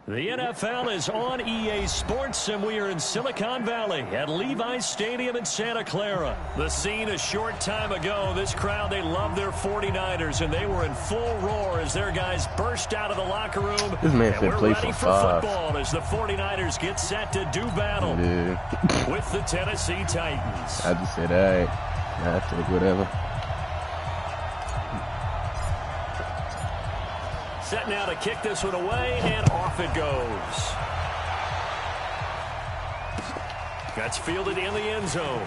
The NFL is on EA Sports, and we are in Silicon Valley at Levi's Stadium in Santa Clara. The scene a short time ago, this crowd, they love their 49ers, and they were in full roar as their guys burst out of the locker room. This man and said we're play ready for football as the 49ers get set to do battle with the Tennessee Titans. I just said, all right, I take whatever. Set now to kick this one away, and off it goes. That's fielded in the end zone.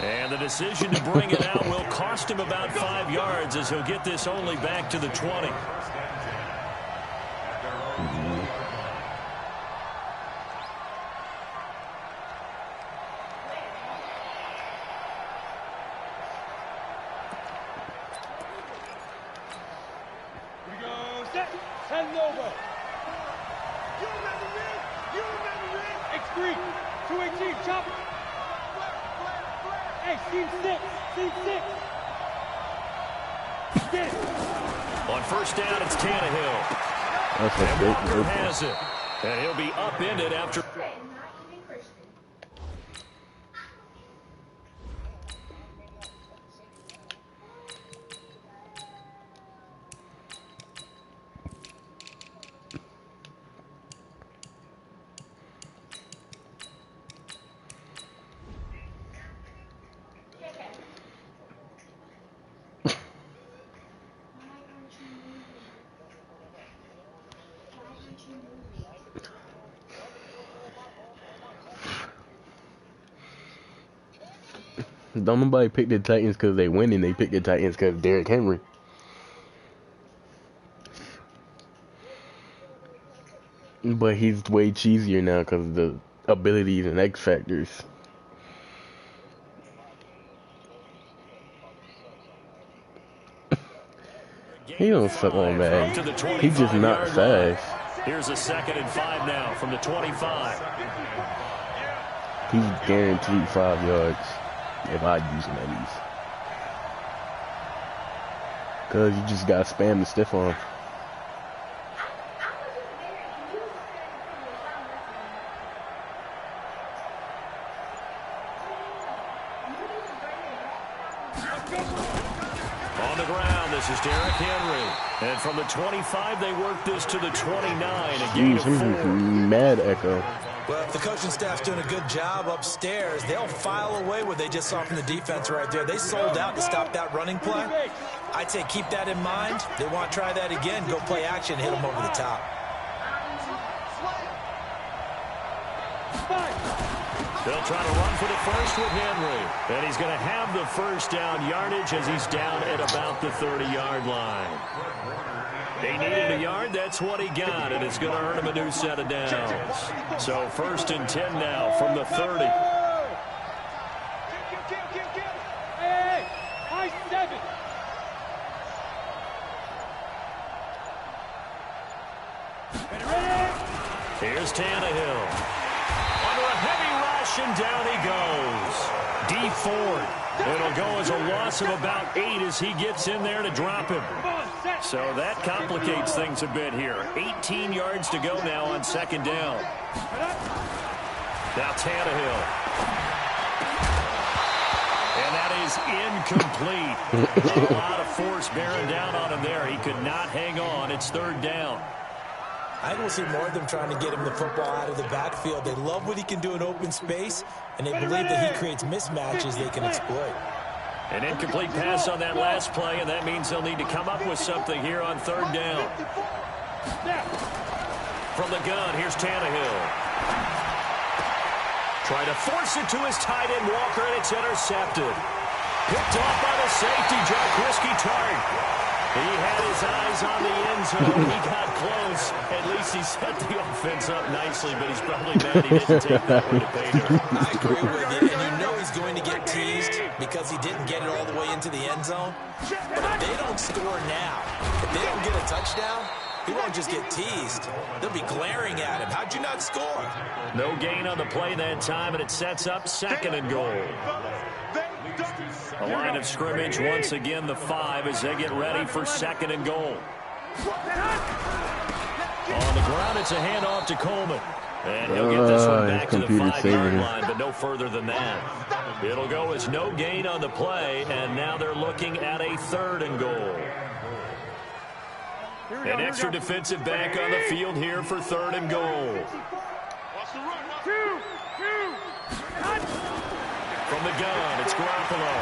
And the decision to bring it out will cost him about 5 yards as he'll get this only back to the 20. On first down, it's Tannehill. And Walker has it. And he'll be upended after. Don't nobody pick the Titans because they winning. They pick the Titans because Derrick Henry. But he's way cheesier now because of the abilities and X factors. He don't suck on bad. He's just not fast. Here's a 2nd and 5 now from the 25. He's guaranteed 5 yards. If I'd use him at least. Because you just got to spam the stiff arm. On the ground, this is Derrick Henry. And from the 25, they work this to the 29. A gain of 4. Mad echo. Well, if the coaching staff's doing a good job upstairs, they'll file away what they just saw from the defense right there. They sold out to stop that running play. I'd say keep that in mind. They want to try that again, go play action, hit them over the top. They'll try to run for the first with Henry. And he's going to have the first down yardage as he's down at about the 30-yard line. They needed a yard. That's what he got, and it's going to earn him a new set of downs. So 1st and 10 now from the 30. Here's Tannehill. Under a heavy rush, and down he goes. D Ford. It'll go as a loss of about 8 as he gets in there to drop him. So that complicates things a bit here. 18 yards to go now on 2nd down. Now Tannehill. And that is incomplete. A lot of force bearing down on him there. He could not hang on. It's 3rd down. I think we'll see more of them trying to get him the football out of the backfield. They love what he can do in open space, and they believe that he creates mismatches they can exploit. An incomplete pass on that last play, and that means they'll need to come up with something here on 3rd down. From the gun, here's Tannehill. Try to force it to his tight end, Walker, and it's intercepted. Picked off by the safety, Jaquiski Tartt. He had his eyes on the end zone. He got close. At least he set the offense up nicely, but he's probably mad he didn't take that one to Bader. I agree with you, and you know he's going to get teased because he didn't get it all the way into the end zone. But if they don't score now, if they don't get a touchdown, he won't just get teased. They'll be glaring at him. How'd you not score? No gain on the play that time, and it sets up 2nd and goal. A line of scrimmage once again, the 5, as they get ready for 2nd and goal. On the ground, it's a handoff to Coleman. And he'll get this one back to the 5-yard line, but no further than that. It'll go as no gain on the play, and now they're looking at a 3rd and goal. An extra defensive back on the field here for 3rd and goal. From the gun, it's Garoppolo.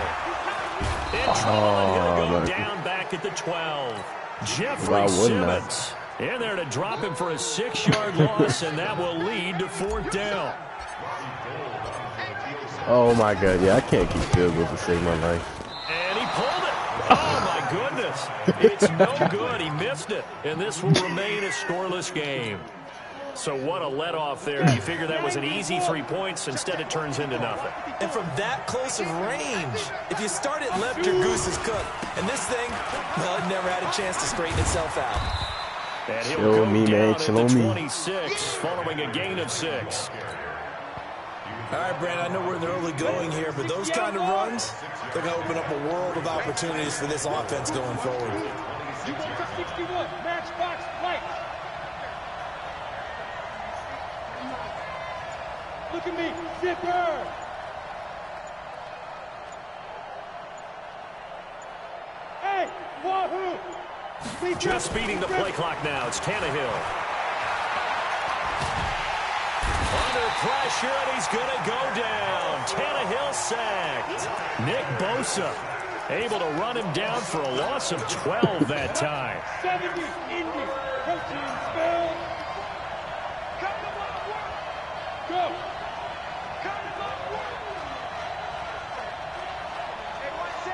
And he'll go down back at the 12. Jeffrey Simmons in there to drop him for a 6-yard loss, and that will lead to 4th down. Oh, my God. Yeah, I can't keep field goals to save my life. And he pulled it. Oh, my goodness. It's no good. He missed it. And this will remain a scoreless game. So what a let-off there. You figure that was an easy 3 points. Instead, it turns into nothing. And from that close of range, if you start it left, your goose is cooked. And this thing, well, it never had a chance to straighten itself out. And he'll go down at the 26, following a gain of 6. All right, Brandon, I know we're in the early going here, but those kind of runs, they're going to open up a world of opportunities for this offense going forward. You want to 61, matchbox light. Look at me, zipper. Hey, wahoo. Just beating the play clock now. It's Tannehill. Under pressure, and he's going to go down. Tannehill sacked. Nick Bosa able to run him down for a loss of 12 that time. 70, Indy, protein spell. Go.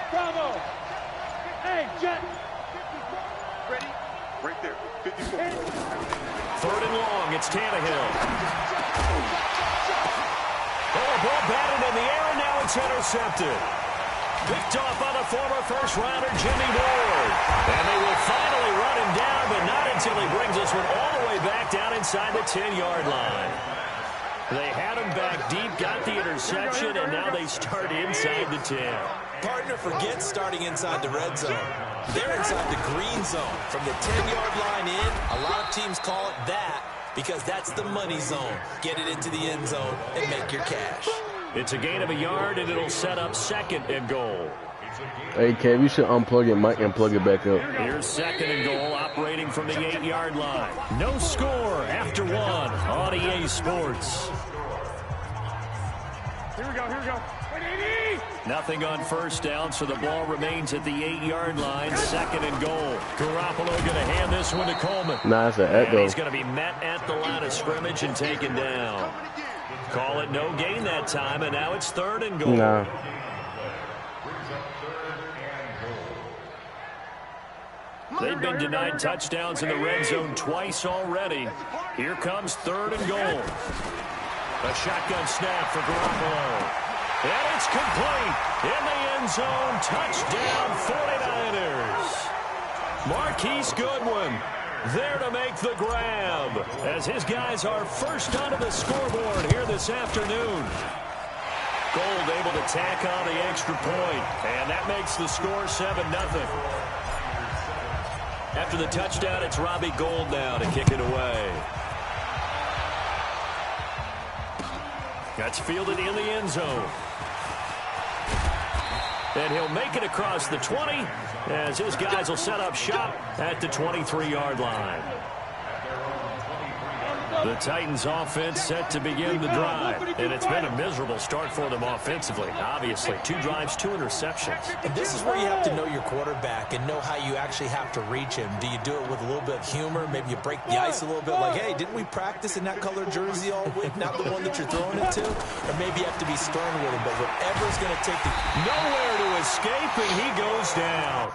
Bravo. Hey, Jet. Ready? Right there. 54. 3rd and long. It's Tannehill. Oh, ball batted in the air, and now it's intercepted. Picked off by the former first-rounder, Jimmy Ward. And they will finally run him down, but not until he brings this one all the way back down inside the 10-yard line. They had him back deep, got the interception, and now they start inside the 10. Partner, forget starting inside the red zone. They're inside the green zone. From the 10-yard line in, a lot of teams call it that because that's the money zone. Get it into the end zone and make your cash. It's a gain of a yard, and it'll set up 2nd and goal. Hey, Kev, you should unplug it, Mike, and plug it back up. Here's 2nd and goal, operating from the 8-yard line. No score after 1 on EA Sports. Here we go, here we go. Nothing on 1st down, so the ball remains at the 8-yard line. 2nd and goal. Garoppolo going to hand this one to Coleman. Nah, it's an and echo. he's going to be met at the line of scrimmage and taken down. Call it no gain that time, and now it's 3rd and goal. Nah. They've been denied touchdowns in the red zone twice already. Here comes 3rd and goal. A shotgun snap for Garoppolo. And it's complete. In the end zone, touchdown 49ers. Marquise Goodwin there to make the grab as his guys are first onto the scoreboard here this afternoon. Gold able to tack on the extra point, and that makes the score 7-0. After the touchdown, it's Robbie Gould now to kick it away. That's fielded in the end zone. And he'll make it across the 20 as his guys will set up shop at the 23-yard line. The Titans offense set to begin the drive. And it's been a miserable start for them offensively. Obviously, 2 drives, 2 interceptions. And this is where you have to know your quarterback and know how you actually have to reach him. Do you do it with a little bit of humor? Maybe you break the ice a little bit like, hey, didn't we practice in that color jersey all week? Not the one that you're throwing it to? Or maybe you have to be stern with him. But whatever's going to take the... Nowhere to escape, and he goes down.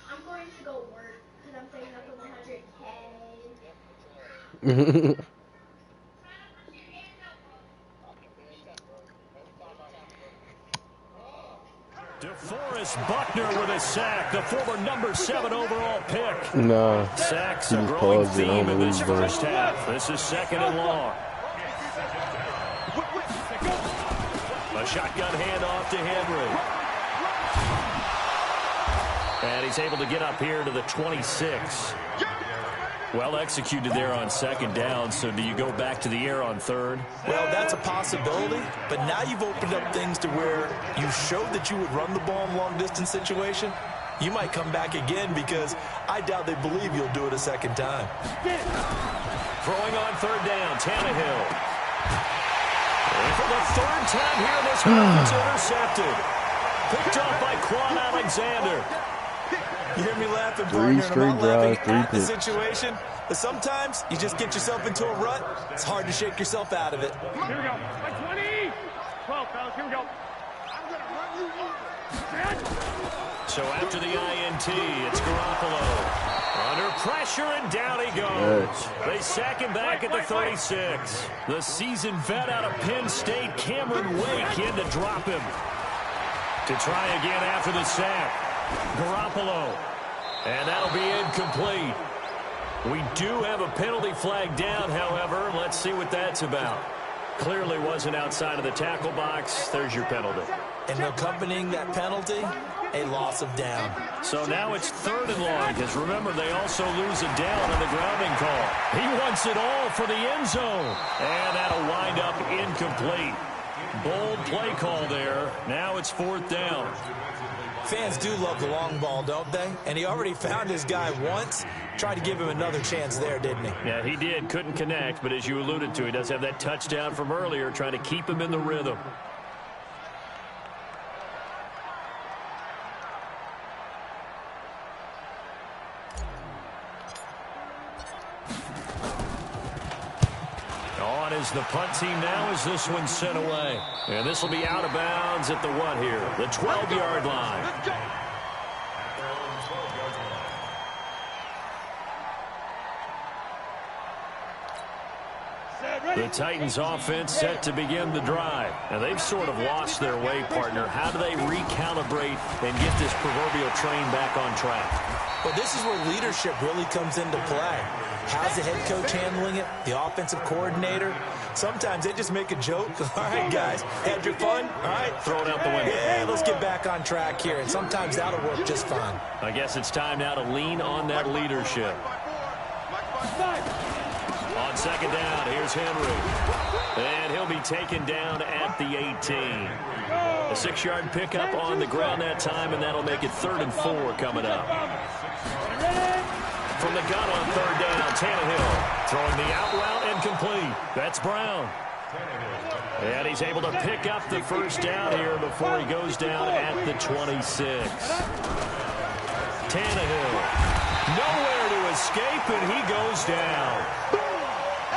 I'm going to go work because I'm saving up for 100K. DeForest Buckner with a sack, the former number 7 overall pick. Nah. Sacks He a just growing paused it. theme in this Unbelievable. first half. This is 2nd and long. A shotgun handoff to Henry. And he's able to get up here to the 26. Well executed there on second down, so do you go back to the air on third? Well, that's a possibility, but now you've opened up things to where you showed that you would run the ball in long-distance situation. You might come back again because I doubt they believe you'll do it a second time. Throwing on third down, Tannehill. And for the third time here, this one is intercepted. Picked off by Quan Alexander. You hear me laughing, partner, and I'm not laughing at the picks. situation, but sometimes you just get yourself into a rut. It's hard to shake yourself out of it. Here we go. By 20. 12, fellas. Here we go. I'm going to run you over. So after the INT, it's Garoppolo. Under pressure, and down he goes. They sack him back at the 36. The seasoned vet out of Penn State, Cameron Wake, in to drop him. To try again after the sack. Garoppolo. And that'll be incomplete. We do have a penalty flag down, however. Let's see what that's about. Clearly wasn't outside of the tackle box. There's your penalty. And accompanying that penalty, a loss of down. So now it's third and long, because remember, they also lose a down on the grounding call. He wants it all for the end zone. And that'll wind up incomplete. Bold play call there. Now it's fourth down. Fans do love the long ball, don't they? And he already found his guy once. Tried to give him another chance there, didn't he? Yeah, he did. Couldn't connect, but as you alluded to, he does have that touchdown from earlier, trying to keep him in the rhythm. On is the punt team now as this one's sent away. And this will be out of bounds at the what here? The 12-yard line. The Titans offense set to begin the drive. And they've sort of lost their way, partner. How do they recalibrate and get this proverbial train back on track? Well, this is where leadership really comes into play. How's the head coach handling it? The offensive coordinator? Sometimes they just make a joke. All right, guys, had your fun? All right, throw it out the window. Yeah, let's get back on track here. And sometimes that'll work just fine. I guess it's time now to lean on that leadership. On second down, here's Henry. And he'll be taken down at the 18. A 6-yard pickup on the ground that time, and that'll make it 3rd and 4 coming up. From the gun on third down, Tannehill throwing the out route and complete. That's Brown. And he's able to pick up the first down here before he goes down at the 26. Tannehill, nowhere to escape, and he goes down.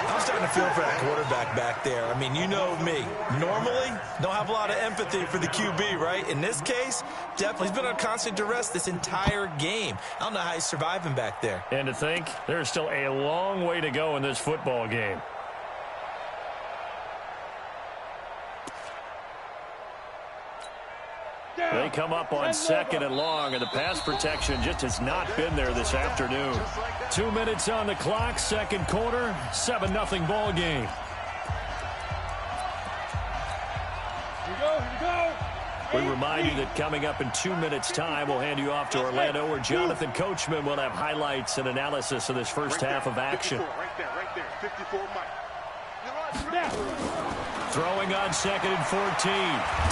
I'm starting to feel for that quarterback back there. I mean, you know me. Normally, don't have a lot of empathy for the QB, right? In this case, definitely. He's been on constant duress this entire game. I don't know how he's surviving back there. And to think, there's still a long way to go in this football game. They come up on second and long, and the pass protection just has not been there this afternoon. 2 minutes on the clock, second quarter, 7-0 ball game. Here we go. We remind you that coming up in 2 minutes' time, we'll hand you off to Orlando, where Jonathan Coachman will have highlights and analysis of this first half of action. Right there. 54 Mike. Now. Throwing on 2nd and 14.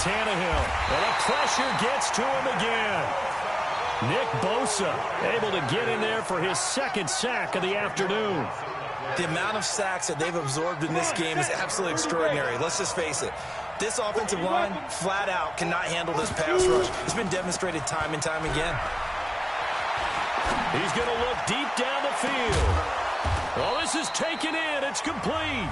Tannehill. And the pressure gets to him again. Nick Bosa able to get in there for his second sack of the afternoon. The amount of sacks that they've absorbed in this game is absolutely extraordinary. Let's just face it. This offensive line, flat out, cannot handle this pass rush. It's been demonstrated time and time again. He's going to look deep down the field. Well, this is taken in. It's complete.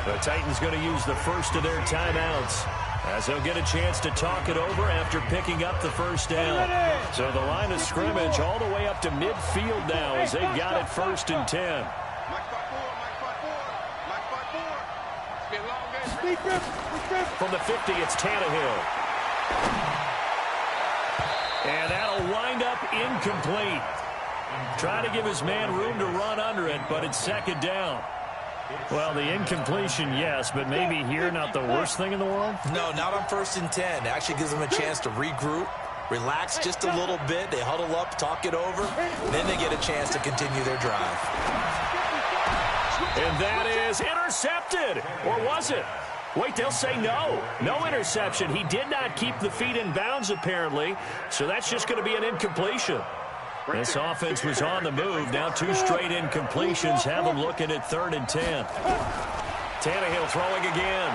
The Titans going to use the first of their timeouts, as they'll get a chance to talk it over after picking up the first down. So the line of scrimmage all the way up to midfield now, as they've got it 1st and 10. From the 50, it's Tannehill. And that'll wind up incomplete. Trying to give his man room to run under it, but it's second down. Well, the incompletion, yes, but maybe here not the worst thing in the world? No, not on 1st and 10. It actually gives them a chance to regroup, relax just a little bit. They huddle up, talk it over, then they get a chance to continue their drive. And that is intercepted. Or was it? Wait, they'll say no. No interception. He did not keep the feet in bounds, apparently, so that's just going to be an incompletion. This offense was on the move. Now 2 straight incompletions have them looking at 3rd and 10. Tannehill throwing again.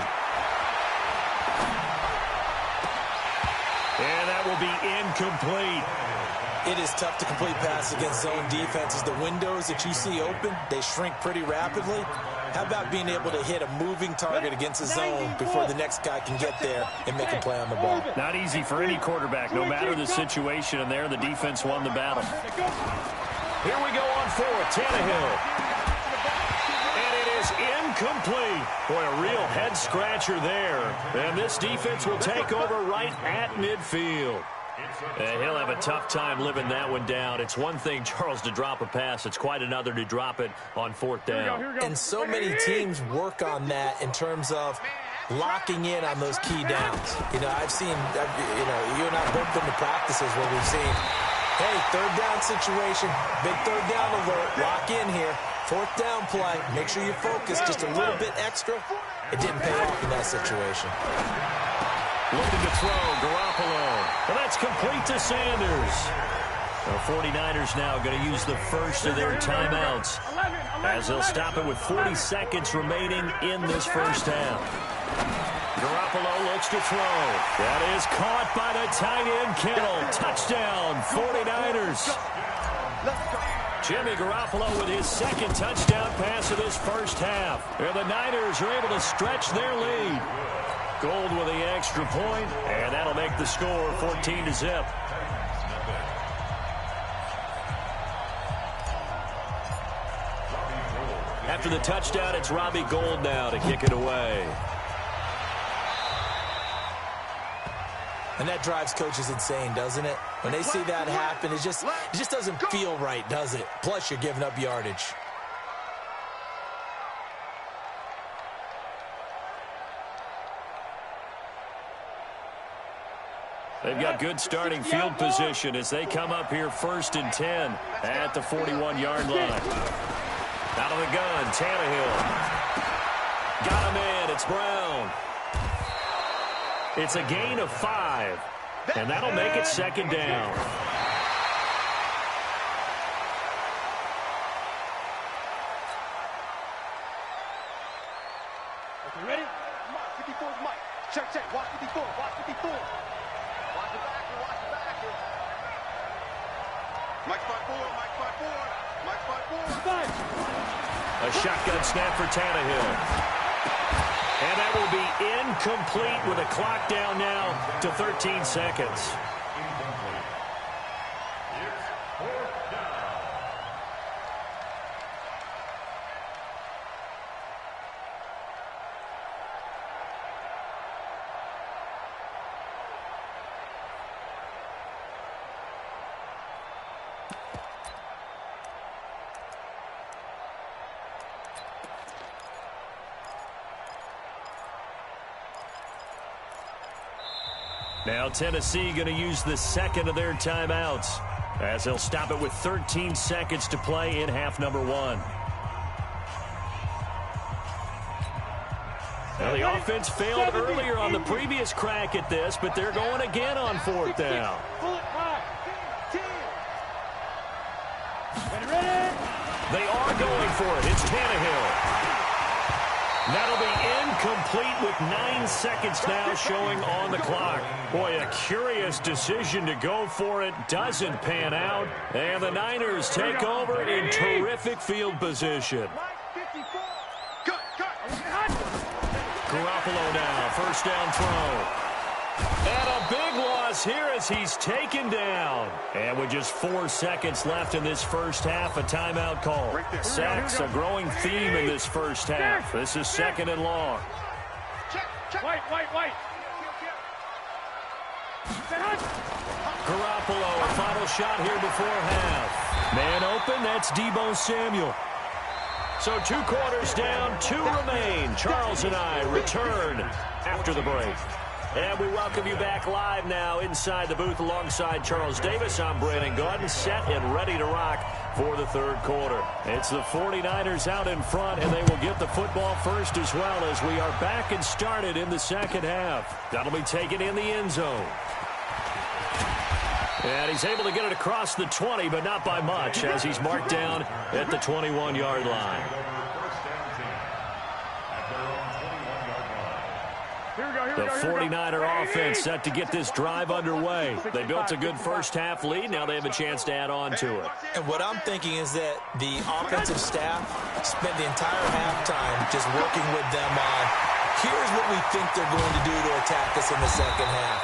And that will be incomplete. It is tough to complete passes against zone defenses. The windows that you see open, they shrink pretty rapidly. How about being able to hit a moving target against a zone before the next guy can get there and make a play on the ball? Not easy for any quarterback, no matter the situation, and there the defense won the battle. Here we go on 4th, Tannehill. And it is incomplete. Boy, a real head-scratcher there. And this defense will take over right at midfield. And he'll have a tough time living that one down. It's one thing, Charles, to drop a pass. It's quite another to drop it on 4th down. And so many teams work on that in terms of locking in on those key downs. You know, I've seen, you and I both been to practices where we've seen, hey, 3rd down situation, big 3rd down alert, lock in here. 4th down play, make sure you focus just a little bit extra. It didn't pay off in that situation. Looking to throw, Garoppolo. And that's complete to Sanders. The 49ers now going to use the first of their timeouts as they'll stop it with 40 seconds remaining in this first half. Garoppolo looks to throw. That is caught by the tight end, Kittle. Touchdown, 49ers. Jimmy Garoppolo with his 2nd touchdown pass of this first half. And the Niners are able to stretch their lead. Gold with the extra point, and that'll make the score 14-0. After the touchdown, it's Robbie Gould now to kick it away. And that drives coaches insane, doesn't it? When they see that happen, it just doesn't feel right, does it? Plus, you're giving up yardage. They've got good starting field position as they come up here 1st and 10 at the 41-yard line. Out of the gun, Tannehill. Got him in. It's Brown. It's a gain of 5, and that'll make it 2nd down. Okay, ready? 54 is Mike. Check. Watch 54. Watch 54. Watch the back here. Watch the back here. Mike spot 4. Mike spot 4. Mike spot 4. A shotgun snap for Tannehill. And that will be incomplete with a clock down now to 13 seconds. Now Tennessee going to use the 2nd of their timeouts as they'll stop it with 13 seconds to play in half number 1. Now the offense failed earlier on the previous crack at this, but they're going again on 4th down. They are going for it. It's Tannehill. That'll be incomplete with 9 seconds now showing on the clock. Boy, a curious decision to go for it. Doesn't pan out. And the Niners take over in terrific field position. Garoppolo now, 1st down throw. And a big loss here as he's taken down. And with just 4 seconds left in this first half, a timeout call. Sacks, a growing theme in this first half. This is 2nd and long. White. Garoppolo, a final shot here before half. Man open, that's Deebo Samuel. So 2 quarters down, 2 remain. Charles and I return after the break. And we welcome you back live now inside the booth alongside Charles Davis. I'm Brandon Gaudin, set and ready to rock for the third quarter. It's the 49ers out in front, and they will get the football first as well as we are back and started in the second half. That'll be taken in the end zone. And he's able to get it across the 20, but not by much, as he's marked down at the 21-yard line. The 49er offense set to get this drive underway. They built a good first-half lead. Now they have a chance to add on to it. And what I'm thinking is that the offensive staff spent the entire halftime just working with them on, here's what we think they're going to do to attack us in the second half.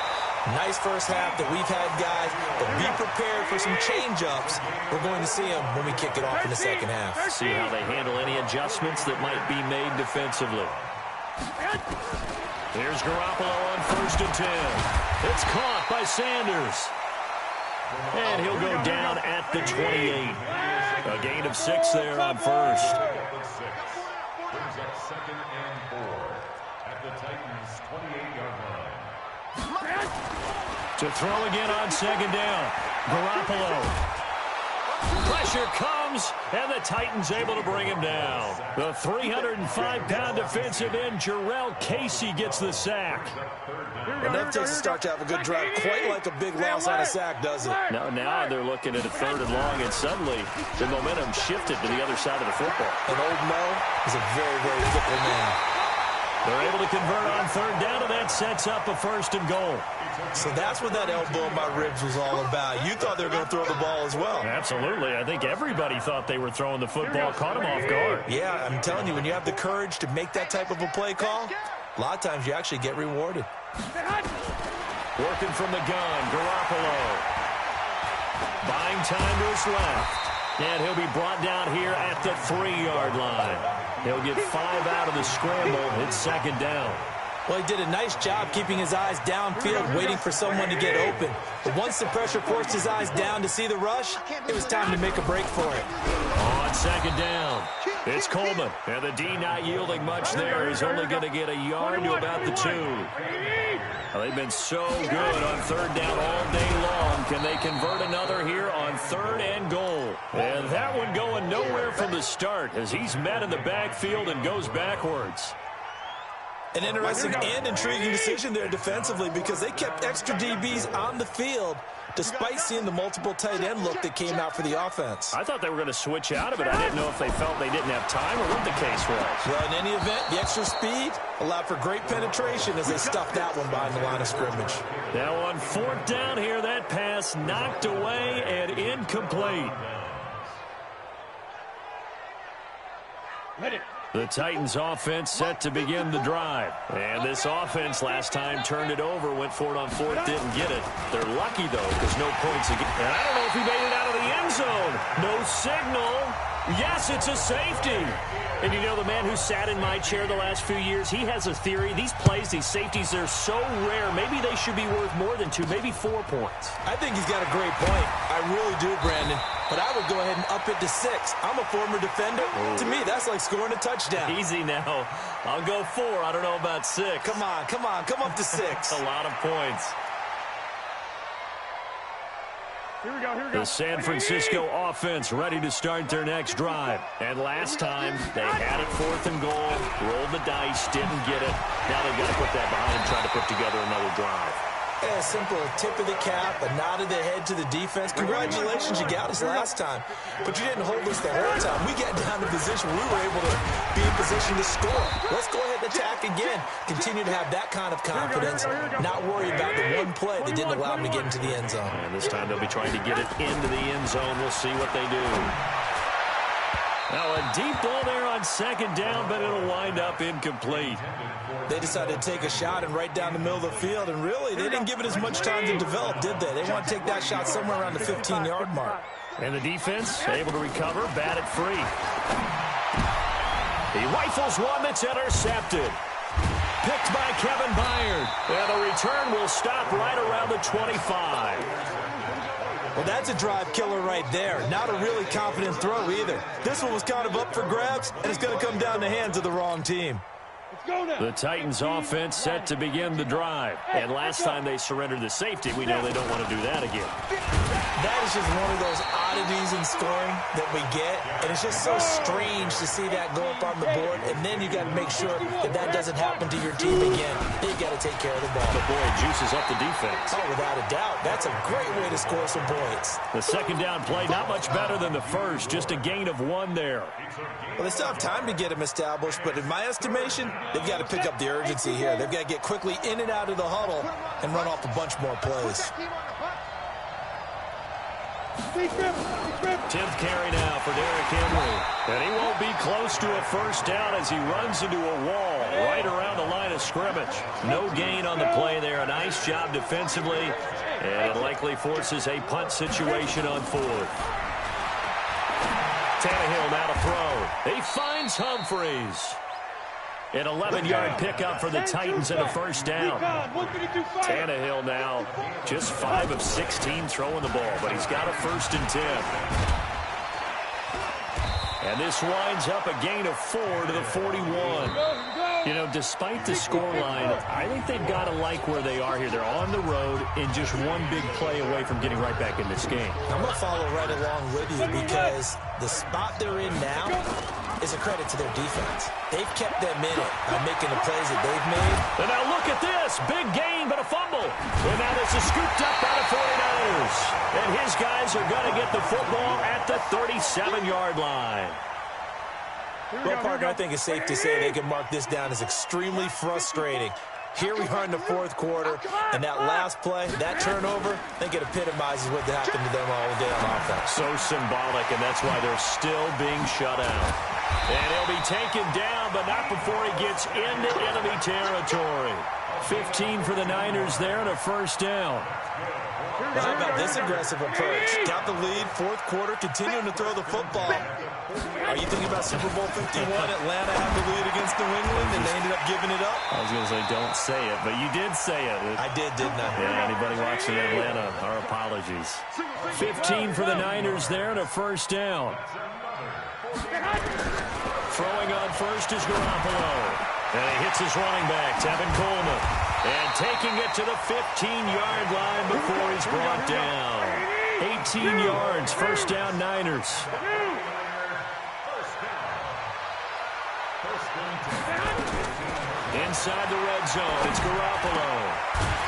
Nice first half that we've had, guys, but be prepared for some change-ups. We're going to see them when we kick it off in the second half. See how they handle any adjustments that might be made defensively. Here's Garoppolo on 1st and 10. It's caught by Sanders. And he'll go down at the 28. A gain of 6 there on first. Brings up 2nd and 4 at the Titans' 28-yard line. To throw again on 2nd down. Garoppolo. Pressure comes, and the Titans able to bring him down. The 305-pound defensive end, Jarrell Casey, gets the sack. Enough takes a start to have a good drive. Quite like a big loss on a sack, does it? Now they're looking at a 3rd and long, and suddenly the momentum shifted to the other side of the football. And old Mo is a very, very fickle man. They're able to convert on 3rd down, and that sets up a 1st and goal. So that's what that elbow in my ribs was all about. You thought they were going to throw the ball as well. Absolutely. I think everybody thought they were throwing the football, caught them off guard. Yeah, I'm telling you, when you have the courage to make that type of a play call, a lot of times you actually get rewarded. Working from the gun, Garoppolo. Buying time to his left. And he'll be brought down here at the 3-yard line. He'll get 5 out of the scramble. It's 2nd down. Well, he did a nice job keeping his eyes downfield, waiting for someone to get open. But once the pressure forced his eyes down to see the rush, it was time to make a break for it. On 2nd down, it's Coleman. And the D not yielding much there. He's only going to get a yard to about the 2. Well, they've been so good on 3rd down all day long. Can they convert another here on 3rd and goal? And that one going nowhere from the start as he's met in the backfield and goes backwards. An interesting and intriguing decision there defensively because they kept extra DBs on the field despite seeing the multiple tight end look that came out for the offense. I thought they were going to switch out of it. I didn't know if they felt they didn't have time or what the case was. Well, in any event, the extra speed allowed for great penetration as they stuffed that one behind the line of scrimmage. Now on 4th down here, that pass knocked away and incomplete. The Titans offense set to begin the drive. And this offense last time turned it over, went for it on 4th, didn't get it. They're lucky, though, because no points again. And I don't know if he made it out of the end zone. No signal. Yes, it's a safety. And you know, the man who sat in my chair the last few years, he has a theory. These plays, these safeties, they're so rare. Maybe they should be worth more than 2, maybe 4 points. I think he's got a great point. I really do, Brandon. But I would go ahead and up it to 6. I'm a former defender. Ooh. To me, that's like scoring a touchdown. Easy now. I'll go 4. I don't know about 6. Come on. Come up to 6. A lot of points. Here we go. The San Francisco offense ready to start their next drive. And last time, they had it 4th and goal, rolled the dice, didn't get it. Now they've got to put that behind and try to put together another drive. A simple tip of the cap, a nod of the head to the defense. Congratulations, you got us last time. But you didn't hold us the whole time. We got down to a position where we were able to be in position to score. Let's go ahead and attack again. Continue to have that kind of confidence, not worry about the one play that didn't allow them to get into the end zone. And this time they'll be trying to get it into the end zone. We'll see what they do. Now a deep ball there on 2nd down, but it'll wind up incomplete. They decided to take a shot and right down the middle of the field, and really, they didn't give it as much time to develop, did they? They want to take that shot somewhere around the 15-yard mark. And the defense able to recover, bat it free. He rifles one that's intercepted. Picked by Kevin Byard. And the return will stop right around the 25. Well, that's a drive killer right there. Not a really confident throw either. This one was kind of up for grabs, and it's going to come down the hands of the wrong team. The Titans offense set to begin the drive. And last time they surrendered the safety, we know they don't want to do that again. That is just one of those oddities in scoring that we get. And it's just so strange to see that go up on the board. And then you got to make sure that that doesn't happen to your team again. Then you got to take care of the ball. But boy, it juices up the defense. Oh, without a doubt. That's a great way to score some points. The second down play, not much better than the first. Just a gain of 1 there. Well, they still have time to get them established, but in my estimation, they've got to pick up the urgency here. They've got to get quickly in and out of the huddle and run off a bunch more plays. 10th carry now for Derrick Henry. And he won't be close to a first down as he runs into a wall right around the line of scrimmage. No gain on the play there. A nice job defensively. And it likely forces a punt situation on 4th. Tannehill now to throw. He finds Humphries. An 11-yard pickup for the Titans and a first down. Tannehill now just 5 of 16 throwing the ball, but he's got a 1st and 10. And this winds up a gain of 4 to the 41. You know, despite the scoreline, I think they've got to like where they are here. They're on the road and just one big play away from getting right back in this game. I'm going to follow right along with you because the spot they're in now is a credit to their defense. They've kept them in it by making the plays that they've made. And now look at this. Big gain, but a fumble. And now this is scooped up by the 49ers. And his guys are going to get the football at the 37-yard line. Well, Parker, I think it's safe to say they can mark this down as extremely frustrating. Here we are in the 4th quarter, and that last play, that turnover, I think it epitomizes what happened to them all day on offense. So symbolic, and that's why they're still being shut out. And he'll be taken down, but not before he gets into enemy territory. 15 for the Niners there and a first down. Well, how about this aggressive approach? Got the lead, 4th quarter, continuing to throw the football. Are you thinking about Super Bowl 51? Atlanta had the lead against New England, and they ended up giving it up? I was going to say, don't say it, but you did say it. I did, didn't I? Yeah, anybody watching Atlanta, our apologies. 15 for the Niners there and a first down. Throwing on first is Garoppolo. And he hits his running back, Tevin Coleman. And taking it to the 15-yard line before he's brought down. 18 yards, first down Niners. Inside the red zone, it's Garoppolo.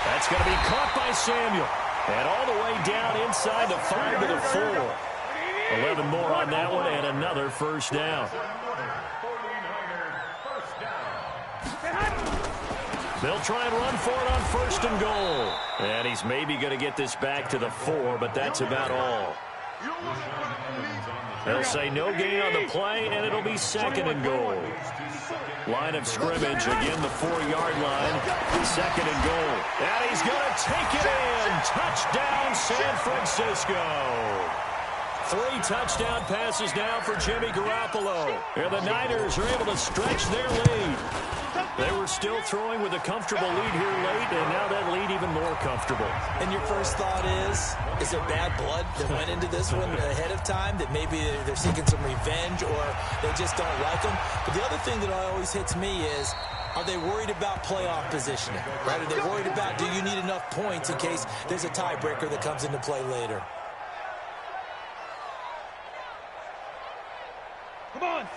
That's going to be caught by Samuel. And all the way down inside the 5 to the 4. 11 more on that one and another first down. They'll try and run for it on 1st and goal. And he's maybe going to get this back to the 4, but that's about all. They'll say no gain on the play, and it'll be 2nd and goal. Line of scrimmage, again the 4-yard line. 2nd and goal. And he's going to take it in. Touchdown, San Francisco. 3 touchdown passes now for Jimmy Garoppolo. And the Niners are able to stretch their lead. They were still throwing with a comfortable lead here late, and now that lead even more comfortable. And your first thought is there bad blood that went into this one ahead of time, that maybe they're seeking some revenge or they just don't like them? But the other thing that always hits me is, are they worried about playoff positioning? Right? Are they worried about, do you need enough points in case there's a tiebreaker that comes into play later?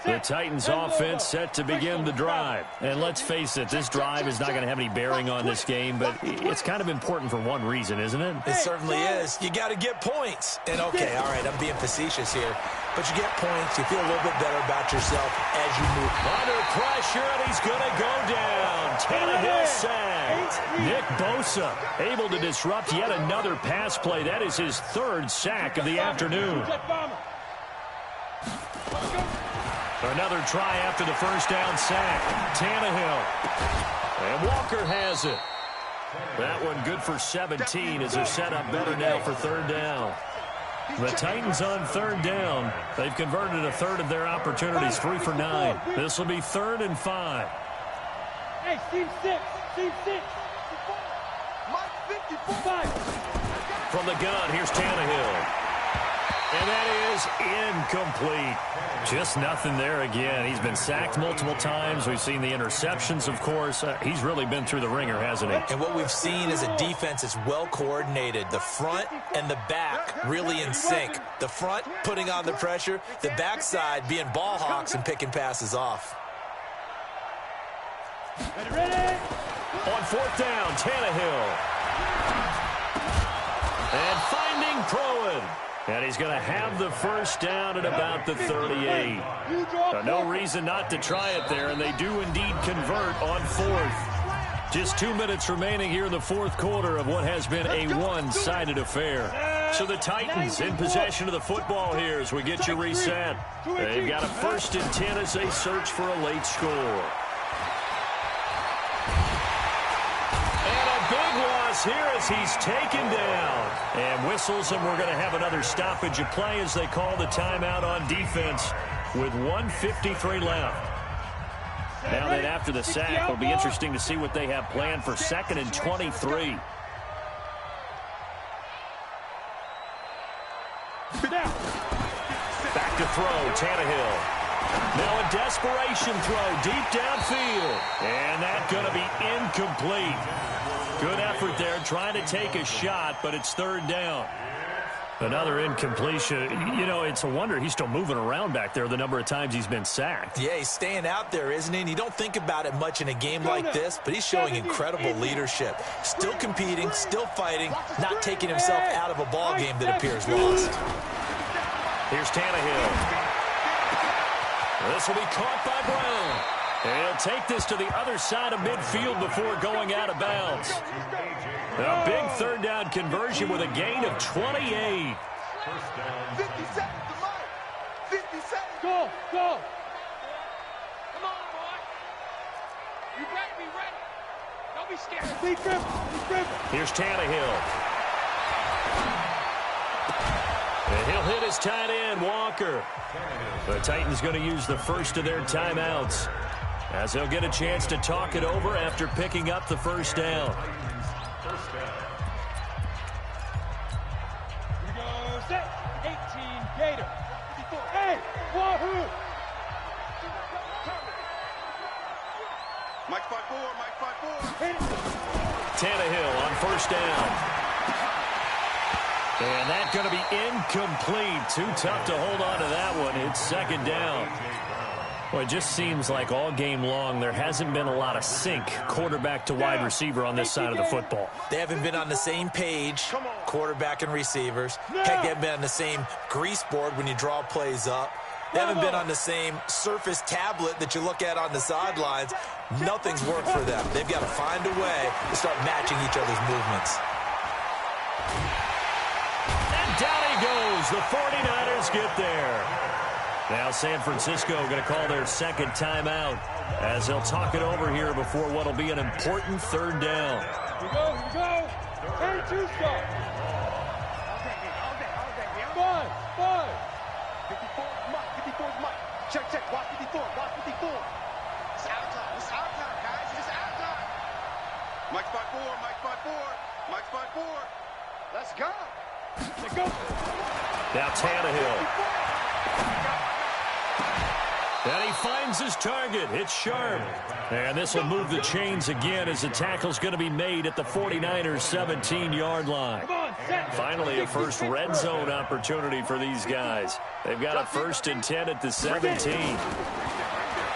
The Titans offense set to begin the drive. And let's face it, this drive is not going to have any bearing on this game, but it's kind of important for one reason, isn't it? It certainly is. You got to get points. And okay, all right, I'm being facetious here, but you get points, you feel a little bit better about yourself as you move. Under pressure, and he's going to go down. Tannehill sacked. Nick Bosa able to disrupt yet another pass play. That is his 3rd sack of the afternoon. Another try after the first down sack. Tannehill. And Walker has it. That one good for 17 as they're set up better now for 3rd down. The Titans on 3rd down. They've converted a 3rd of their opportunities, 3 for 9. This will be 3rd and 5. Hey, Steve 6. Steve 6. From the gun, here's Tannehill. And that is incomplete. Just nothing there again. He's been sacked multiple times. We've seen the interceptions, of course. He's really been through the ringer, hasn't he? And what we've seen is a defense that's well coordinated. The front and the back really in sync. The front putting on the pressure. The backside being ball hawks and picking passes off. Ready? On fourth down, Tannehill. And finding Proen. And he's going to have the first down at about the 38. No reason not to try it there, and they do indeed convert on fourth. Just 2 minutes remaining here in the fourth quarter of what has been a one-sided affair. So the Titans in possession of the football here as we get you reset. They've got a 1st and 10 as they search for a late score. Here as he's taken down. And whistles, and we're going to have another stoppage of play as they call the timeout on defense with 1:53 left. Now then, after the sack, it'll be interesting to see what they have planned for 2nd and 23. Back to throw, Tannehill. Now a desperation throw deep downfield. And that's going to be incomplete. Good effort there, trying to take a shot, but it's 3rd down. Another incompletion. You know, it's a wonder he's still moving around back there the number of times he's been sacked. Yeah, he's staying out there, isn't he? And you don't think about it much in a game like this, but he's showing incredible leadership. Still competing, still fighting, not taking himself out of a ball game that appears lost. Here's Tannehill. This will be caught by Brown. And he'll take this to the other side of midfield before going out of bounds. A big 3rd down conversion with a gain of 28. 50 seconds to Mike. 50 seconds. Go. Come on, boy. You ready? Be ready. Don't be scared. Be driven. Here's Tannehill. And he'll hit his tight end, Walker. The Titans going to use the first of their timeouts, as they'll get a chance to talk it over after picking up the first down. Here we go. Set. 18 Gator. Hey, Wahoo. Mike 5-4. Hit it. Tannehill on first down. And that's going to be incomplete. Too tough to hold on to that one. It's 2nd down. Well, it just seems like all game long there hasn't been a lot of sync quarterback to wide receiver on this side of the football. They haven't been on the same page, quarterback and receivers. Heck, they haven't been on the same grease board when you draw plays up. They haven't been on the same Surface tablet that you look at on the sidelines. Nothing's worked for them. They've got to find a way to start matching each other's movements. And down he goes. The 49ers get there. Now San Francisco going to call their 2nd timeout as they'll talk it over here before what will be an important 3rd down. Here we go. Turn 2 stop. All day. 54 is Mike. Check. Watch 54. It's our time, guys. It's our time. Mike 5-4. Let's go. Now Tannehill. And he finds his target. It's Sharp. And this will move the chains again as the tackle's going to be made at the 49ers' 17-yard line. Finally, a first red zone opportunity for these guys. They've got a 1st and 10 at the 17.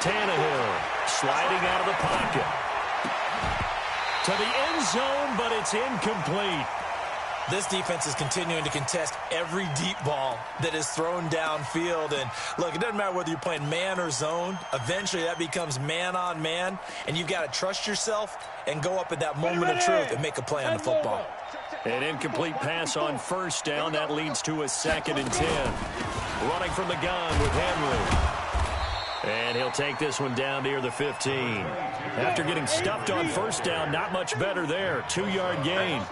Tannehill sliding out of the pocket. To the end zone, but it's incomplete. This defense is continuing to contest every deep ball that is thrown downfield. And, look, it doesn't matter whether you're playing man or zone. Eventually, that becomes man-on-man, and you've got to trust yourself and go up at that moment of truth and make a play on the football. An incomplete pass on first down. That leads to a 2nd and 10. Running from the gun with Henry. And he'll take this one down near the 15. After getting stuffed on first down, not much better there. 2-yard gain.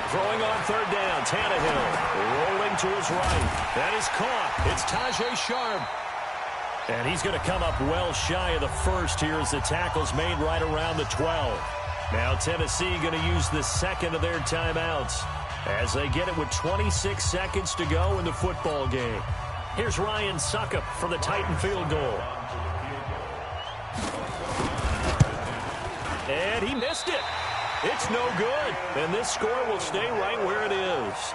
Throwing on 3rd down, Tannehill rolling to his right. That is caught. It's Tajay Sharp. And he's going to come up well shy of the first here as the tackle's made right around the 12. Now Tennessee going to use the 2nd of their timeouts as they get it with 26 seconds to go in the football game. Here's Ryan Suckup for the Titan field goal. And he missed it. It's no good. And this score will stay right where it is.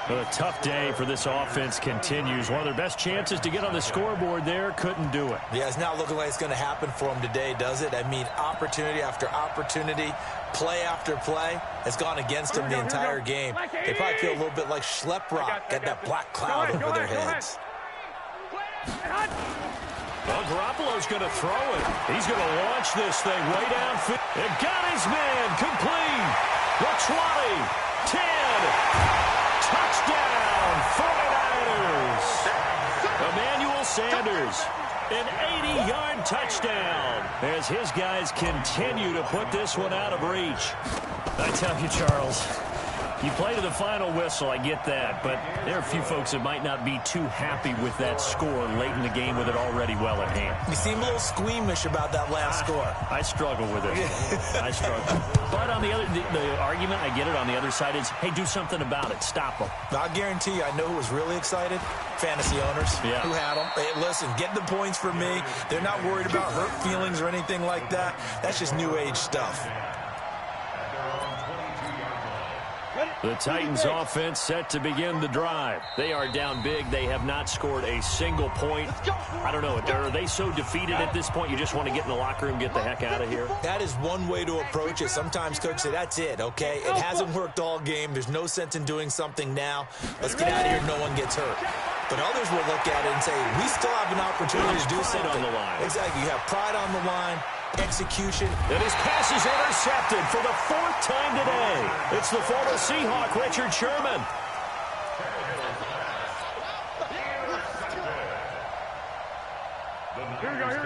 A tough day for this offense continues. One of their best chances to get on the scoreboard there, couldn't do it. Yeah, it's not looking like it's going to happen for them today, does it? I mean, opportunity after opportunity, play after play has gone against them the entire game. They probably feel a little bit like Schlepprock, got that black cloud over their heads. Well, Garoppolo's going to throw it. He's going to launch this thing way downfield. It got his man complete. The 20, 10. Touchdown, 49ers. Emmanuel Sanders, an 80-yard touchdown as his guys continue to put this one out of reach. I tell you, Charles, you play to the final whistle, I get that, but there are a few folks that might not be too happy with that score late in the game with it already well at hand. You seem a little squeamish about that last score. I struggle with it. I struggle. But on the other, the argument, I get it, on the other side is, hey, do something about it. Stop them. I'll guarantee you, I know who was really excited. Fantasy owners who had them. Hey, listen, get the points for me. They're not worried about hurt feelings or anything like that. That's just new age stuff. The Titans offense set to begin the drive. They are down big. They have not scored a single point. I don't know. Are they so defeated at this point you just want to get in the locker room and get the heck out of here? That is one way to approach it. Sometimes coaches say, that's it, okay? It hasn't worked all game. There's no sense in doing something now. Let's get out of here. No one gets hurt. But others will look at it and say, we still have an opportunity to do something. On the line. Exactly. You have pride on the line. Execution. And his pass is intercepted for the 4th time today. It's the former Seahawk, Richard Sherman.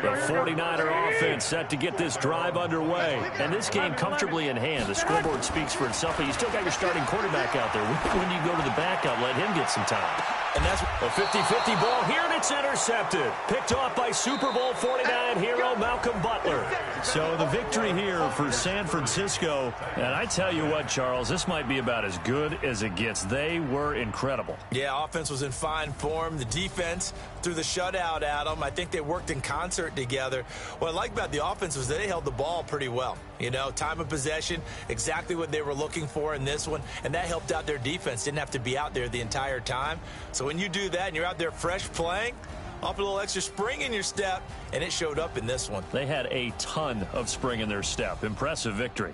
The 49er offense set to get this drive underway. And this game comfortably in hand. The scoreboard speaks for itself, but you still got your starting quarterback out there. When you go to the backup, let him get some time. And that's a 50-50 ball here, and it's intercepted. Picked off by Super Bowl 49 hero Malcolm Butler. So the victory here for San Francisco. And I tell you what, Charles, this might be about as good as it gets. They were incredible. Yeah, offense was in fine form. The defense threw the shutout at them. I think they worked in concert together. What I like about the offense was they held the ball pretty well. You know, time of possession, exactly what they were looking for in this one. And that helped out their defense. Didn't have to be out there the entire time. So when you do that and you're out there fresh playing, off a little extra spring in your step, and it showed up in this one. They had a ton of spring in their step. Impressive victory.